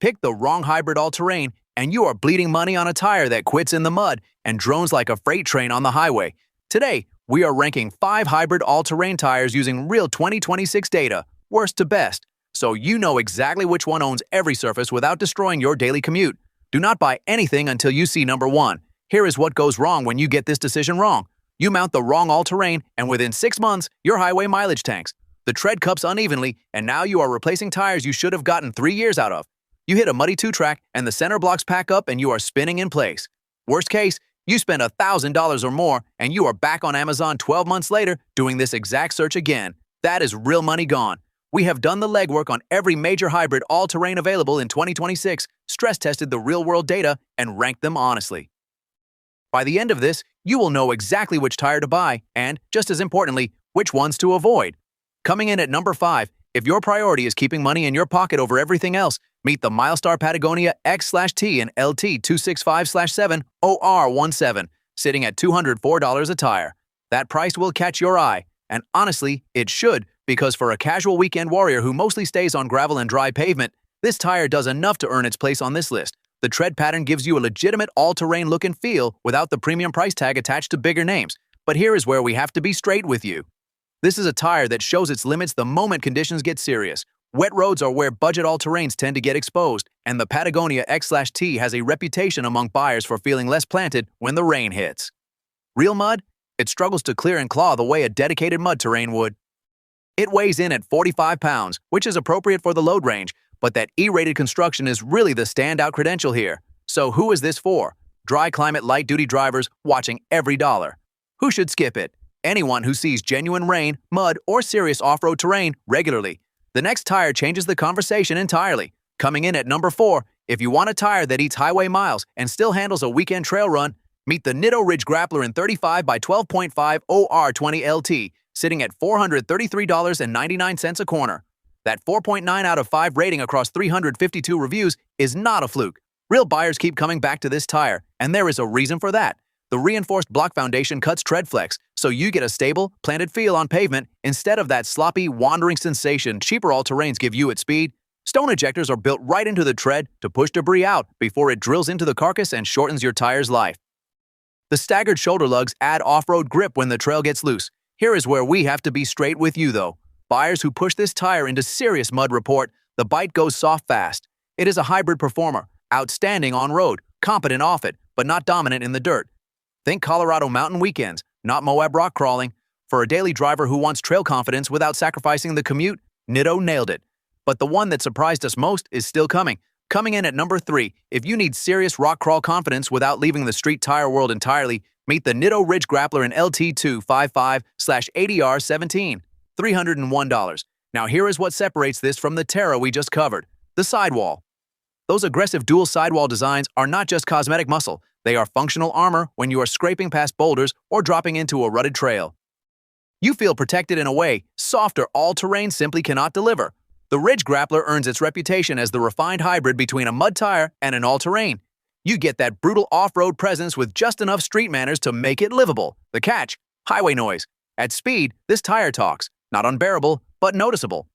Pick the wrong hybrid all-terrain, and you are bleeding money on a tire that quits in the mud and drones like a freight train on the highway. Today, we are ranking 5 hybrid all-terrain tires using real 2026 data, worst to best, so you know exactly which one owns every surface without destroying your daily commute. Do not buy anything until you see number 1. Here is what goes wrong when you get this decision wrong. You mount the wrong all-terrain, and within 6 months, your highway mileage tanks. The tread cups unevenly, and now you are replacing tires you should have gotten 3 years out of. You hit a muddy 2-track, and the center blocks pack up, and you are spinning in place. Worst case, you spend $1,000 or more, and you are back on Amazon 12 months later doing this exact search again. That is real money gone. We have done the legwork on every major hybrid all-terrain available in 2026, stress-tested the real-world data, and ranked them honestly. By the end of this, you will know exactly which tire to buy and, just as importantly, which ones to avoid. Coming in at number 5, if your priority is keeping money in your pocket over everything else, meet the Milestar Patagonia X/T and LT 265/7 OR17, sitting at $204 a tire. That price will catch your eye, and honestly, it should, because for a casual weekend warrior who mostly stays on gravel and dry pavement, this tire does enough to earn its place on this list. The tread pattern gives you a legitimate all-terrain look and feel without the premium price tag attached to bigger names. But here is where we have to be straight with you. This is a tire that shows its limits the moment conditions get serious. Wet roads are where budget all-terrains tend to get exposed, and the Patagonia X/T has a reputation among buyers for feeling less planted when the rain hits. Real mud? It struggles to clear and claw the way a dedicated mud terrain would. It weighs in at 45 pounds, which is appropriate for the load range, but that E-rated construction is really the standout credential here. So who is this for? Dry climate light-duty drivers watching every dollar. Who should skip it? Anyone who sees genuine rain, mud, or serious off-road terrain regularly. The next tire changes the conversation entirely. Coming in at number 4, if you want a tire that eats highway miles and still handles a weekend trail run, meet the Nitto Grappler in 35 by 12.5 OR20 LT, sitting at $433.99 a corner. That 4.9 out of 5 rating across 352 reviews is not a fluke. Real buyers keep coming back to this tire, and there is a reason for that. The reinforced block foundation cuts tread flex, so you get a stable, planted feel on pavement instead of that sloppy, wandering sensation cheaper all-terrains give you at speed. Stone ejectors are built right into the tread to push debris out before it drills into the carcass and shortens your tire's life. The staggered shoulder lugs add off-road grip when the trail gets loose. Here is where we have to be straight with you, though. Buyers who push this tire into serious mud report, the bite goes soft fast. It is a hybrid performer, outstanding on-road, competent off it, but not dominant in the dirt. Think Colorado mountain weekends, not Moab rock crawling. For a daily driver who wants trail confidence without sacrificing the commute, Nitto nailed it. But the one that surprised us most is still coming. Coming in at number 3, if you need serious rock crawl confidence without leaving the street tire world entirely, meet the Nitto Grappler in LT 255/ADR17, $301. Now here is what separates this from the Terra we just covered, the Sidewall. Those aggressive dual sidewall designs are not just cosmetic muscle, they are functional armor when you are scraping past boulders or dropping into a rutted trail. You feel protected in a way softer all-terrain simply cannot deliver. The Grappler earns its reputation as the refined hybrid between a mud tire and an all-terrain. You get that brutal off-road presence with just enough street manners to make it livable. The catch? Highway noise. At speed, this tire talks. Not unbearable, but noticeable.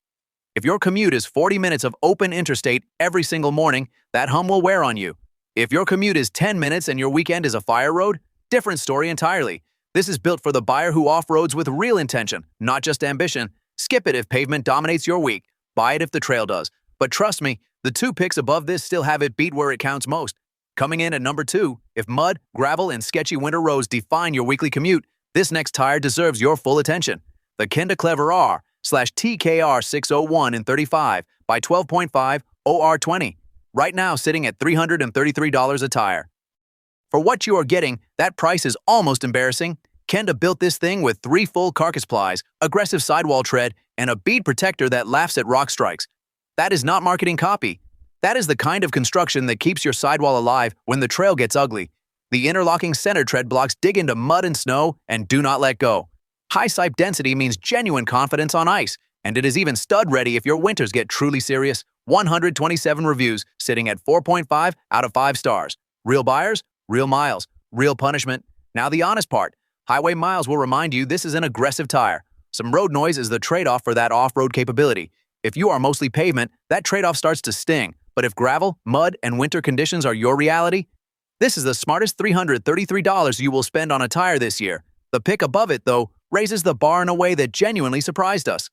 If your commute is 40 minutes of open interstate every single morning, that hum will wear on you. If your commute is 10 minutes and your weekend is a fire road, different story entirely. This is built for the buyer who off-roads with real intention, not just ambition. Skip it if pavement dominates your week. Buy it if the trail does. But trust me, the 2 picks above this still have it beat where it counts most. Coming in at number 2, if mud, gravel, and sketchy winter roads define your weekly commute, this next tire deserves your full attention. The Kenda Clever R/TKR601 in 35 by 12.5 OR20, right now sitting at $333 a tire. For what you are getting, that price is almost embarrassing. Kenda built this thing with 3 full carcass plies, aggressive sidewall tread, and a bead protector that laughs at rock strikes. That is not marketing copy. That is the kind of construction that keeps your sidewall alive when the trail gets ugly. The interlocking center tread blocks dig into mud and snow and do not let go. High sipe density means genuine confidence on ice, and it is even stud-ready if your winters get truly serious. 127 reviews, sitting at 4.5 out of 5 stars. Real buyers, real miles, real punishment. Now the honest part. Highway miles will remind you this is an aggressive tire. Some road noise is the trade-off for that off-road capability. If you are mostly pavement, that trade-off starts to sting. But if gravel, mud, and winter conditions are your reality, this is the smartest $333 you will spend on a tire this year. The pick above it, though, raises the bar in a way that genuinely surprised us.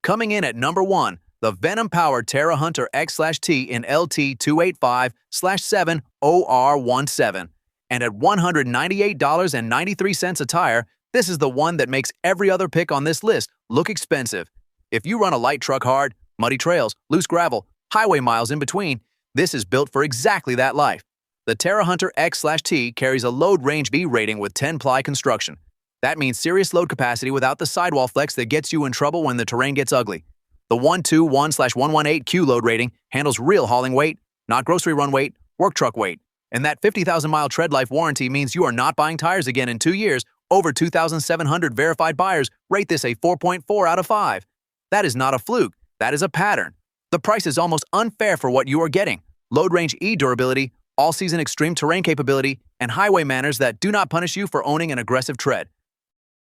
Coming in at number 1, the Venom-powered Terra Hunter X/T in LT285/7OR17. And at $198.93 a tire, this is the one that makes every other pick on this list look expensive. If you run a light truck hard, muddy trails, loose gravel, highway miles in between, this is built for exactly that life. The Terra Hunter X/T carries a load range B rating with 10-ply construction. That means serious load capacity without the sidewall flex that gets you in trouble when the terrain gets ugly. The 121/118Q load rating handles real hauling weight, not grocery run weight, work truck weight. And that 50,000-mile tread life warranty means you are not buying tires again in 2 years. Over 2,700 verified buyers rate this a 4.4 out of 5. That is not a fluke. That is a pattern. The price is almost unfair for what you are getting. Load range E durability, all-season extreme terrain capability, and highway manners that do not punish you for owning an aggressive tread.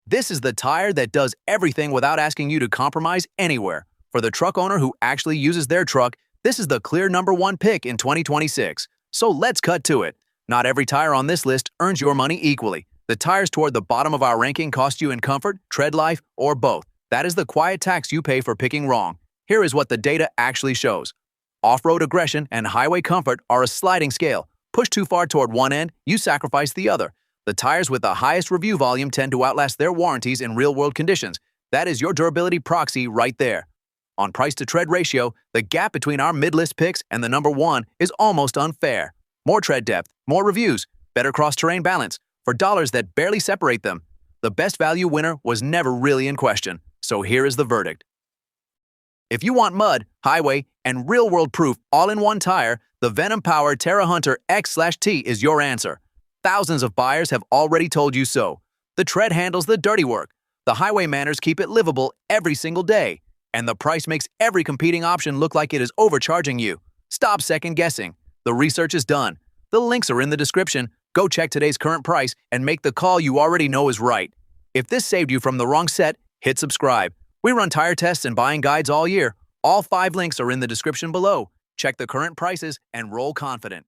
This is the tire that does everything without asking you to compromise anywhere. For the truck owner who actually uses their truck, this is the clear number 1 pick in 2026. So let's cut to it. Not every tire on this list earns your money equally. The tires toward the bottom of our ranking cost you in comfort, tread life, or both. That is the quiet tax you pay for picking wrong. Here is what the data actually shows. Off-road aggression and highway comfort are a sliding scale. Push too far toward one end, you sacrifice the other. The tires with the highest review volume tend to outlast their warranties in real-world conditions. That is your durability proxy right there. On price-to-tread ratio, the gap between our mid-list picks and the number 1 is almost unfair. More tread depth, more reviews, better cross-terrain balance, for dollars that barely separate them. The best value winner was never really in question, so here is the verdict. If you want mud, highway, and real-world proof all in one tire, the Venom-powered Terra Hunter X/T is your answer. Thousands of buyers have already told you so. The tread handles the dirty work. The highway manners keep it livable every single day. And the price makes every competing option look like it is overcharging you. Stop second-guessing. The research is done. The links are in the description. Go check today's current price and make the call you already know is right. If this saved you from the wrong set, hit subscribe. We run tire tests and buying guides all year. All 5 links are in the description below. Check the current prices and roll confident.